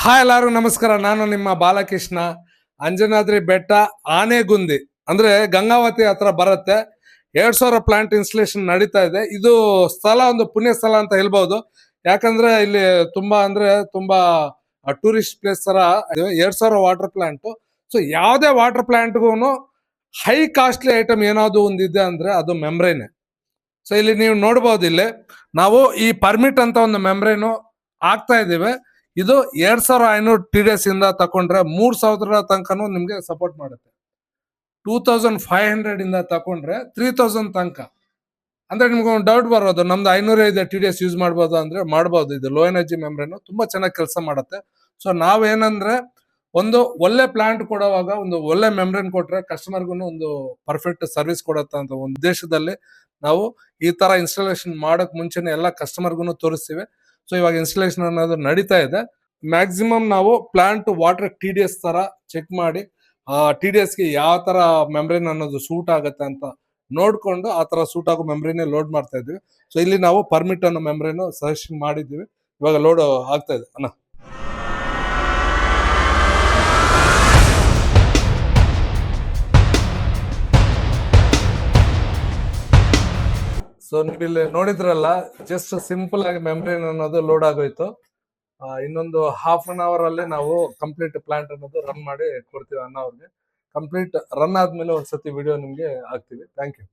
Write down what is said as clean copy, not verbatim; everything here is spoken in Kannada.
ಹಾಯ್ ಎಲ್ಲರಿಗೂ ನಮಸ್ಕಾರ. ನಾನು ನಿಮ್ಮ ಬಾಲಕೃಷ್ಣ. ಅಂಜನಾದ್ರಿ ಬೆಟ್ಟ ಆನೆಗುಂದಿ ಅಂದ್ರೆ ಗಂಗಾವತಿ ಹತ್ರ ಬರುತ್ತೆ. 2000 ಪ್ಲಾಂಟ್ ಇನ್ಸ್ಟಾಲೇಷನ್ ನಡೀತಾ ಇದೆ. ಇದು ಸ್ಥಳ ಒಂದು ಪುಣ್ಯ ಸ್ಥಳ ಅಂತ ಹೇಳ್ಬಹುದು. ಯಾಕಂದ್ರೆ ಇಲ್ಲಿ ತುಂಬಾ ಟೂರಿಸ್ಟ್ ಪ್ಲೇಸ್ ತರ 2000 ವಾಟರ್ ಪ್ಲಾಂಟ್. ಸೊ ಯಾವುದೇ ವಾಟರ್ ಪ್ಲಾಂಟ್ಗೂ ಹೈ ಕಾಸ್ಟ್ಲಿ ಐಟಮ್ ಏನಾದ್ರು ಒಂದಿದೆ ಅಂದ್ರೆ ಅದು ಮೆಂಬ್ರೇನ್. ಸೊ ಇಲ್ಲಿ ನೀವು ನೋಡಬಹುದು, ಇಲ್ಲಿ ನಾವು ಈ ಪರ್ಮಿಟ್ ಅಂತ ಒಂದು ಮೆಂಬ್ರೇನು ಆಗ್ತಾ ಇದ್ದೀವಿ. ಇದು 2500 TDS ಇಂದ ತಕೊಂಡ್ರೆ 3000 ತನಕನೂ ನಿಮ್ಗೆ ಸಪೋರ್ಟ್ ಮಾಡುತ್ತೆ. 2500 ಇಂದ ತಕೊಂಡ್ರೆ 3000 ತನಕ. ಅಂದ್ರೆ ನಿಮ್ಗೆ ಒಂದು ಡೌಟ್ ಬರೋದು, ನಮ್ದು 505 TDS ಯೂಸ್ ಮಾಡ್ಬೋದು ಅಂದ್ರೆ ಮಾಡ್ಬೋದು. ಇದು ಲೋ ಎನರ್ಜಿ ಮೆಂಬ್ರೇನ್ ತುಂಬಾ ಚೆನ್ನಾಗಿ ಕೆಲಸ ಮಾಡುತ್ತೆ. ಸೊ ನಾವೇನಂದ್ರೆ ಒಂದು ಒಳ್ಳೆ ಪ್ಲಾಂಟ್ ಕೊಡುವಾಗ ಒಂದು ಒಳ್ಳೆ ಮೆಂಬ್ರೇನ್ ಕೊಟ್ರೆ ಕಸ್ಟಮರ್ಗೂ ಒಂದು ಪರ್ಫೆಕ್ಟ್ ಸರ್ವಿಸ್ ಕೊಡುತ್ತೆ ಅಂತ ಒಂದು ಉದ್ದೇಶದಲ್ಲಿ ನಾವು ಈ ತರ ಇನ್ಸ್ಟಾಲೇಷನ್ ಮಾಡಕ್ ಮುಂಚೆನೆ ಎಲ್ಲ ಕಸ್ಟಮರ್ಗೂ ತೋರಿಸ್ತೀವಿ. ಸೊ ಇವಾಗ ಇನ್ಸ್ಟಾಲೇಷನ್ ಅನ್ನೋದು ನಡೀತಾ ಇದೆ. ಮ್ಯಾಕ್ಸಿಮಮ್ ನಾವು ಪ್ಲಾಂಟ್ ವಾಟರ್ TDS ತರ ಚೆಕ್ ಮಾಡಿ TDS ಗೆ ಯಾವ ತರ ಮೆಂಬ್ರೇನ್ ಅನ್ನೋದು ಸೂಟ್ ಆಗುತ್ತೆ ಅಂತ ನೋಡ್ಕೊಂಡು ಆ ತರ ಸೂಟ್ ಆಗೋ ಮೆಂಬ್ರೇನ್ ಲೋಡ್ ಮಾಡ್ತಾ ಇದ್ವಿ. ಸೊ ಇಲ್ಲಿ ನಾವು ಪರ್ಮಿಟ್ ಅನ್ನೋ ಮೆಂಬ್ರೇನ್ ಸಜೆಷನ್ ಮಾಡಿದ್ವಿ. ಇವಾಗ ಲೋಡ್ ಆಗ್ತಾ ಇದೆ ಅಣ್ಣ. ಸೊ ನೀವು ಇಲ್ಲಿ ನೋಡಿದ್ರಲ್ಲ, ಜಸ್ಟ್ ಸಿಂಪಲ್ ಆಗಿ ಮೆಂಬ್ರೇನ್ ಅನ್ನೋದು ಲೋಡ್ ಆಗೋಯ್ತು. ಇನ್ನೊಂದು ಹಾಫ್ ಅನ್ ಅವರ್ ಅಲ್ಲಿ ನಾವು ಕಂಪ್ಲೀಟ್ ಪ್ಲಾಂಟ್ ಅನ್ನೋದು ರನ್ ಮಾಡಿ ಕೊಡ್ತೀವಿ ಅಣ್ಣ ಅವ್ರಿಗೆ. ಕಂಪ್ಲೀಟ್ ರನ್ ಆದ್ಮೇಲೆ ಒಂದ್ಸತಿ ವಿಡಿಯೋ ನಿಮ್ಗೆ ಹಾಕ್ತೀವಿ. Thank you.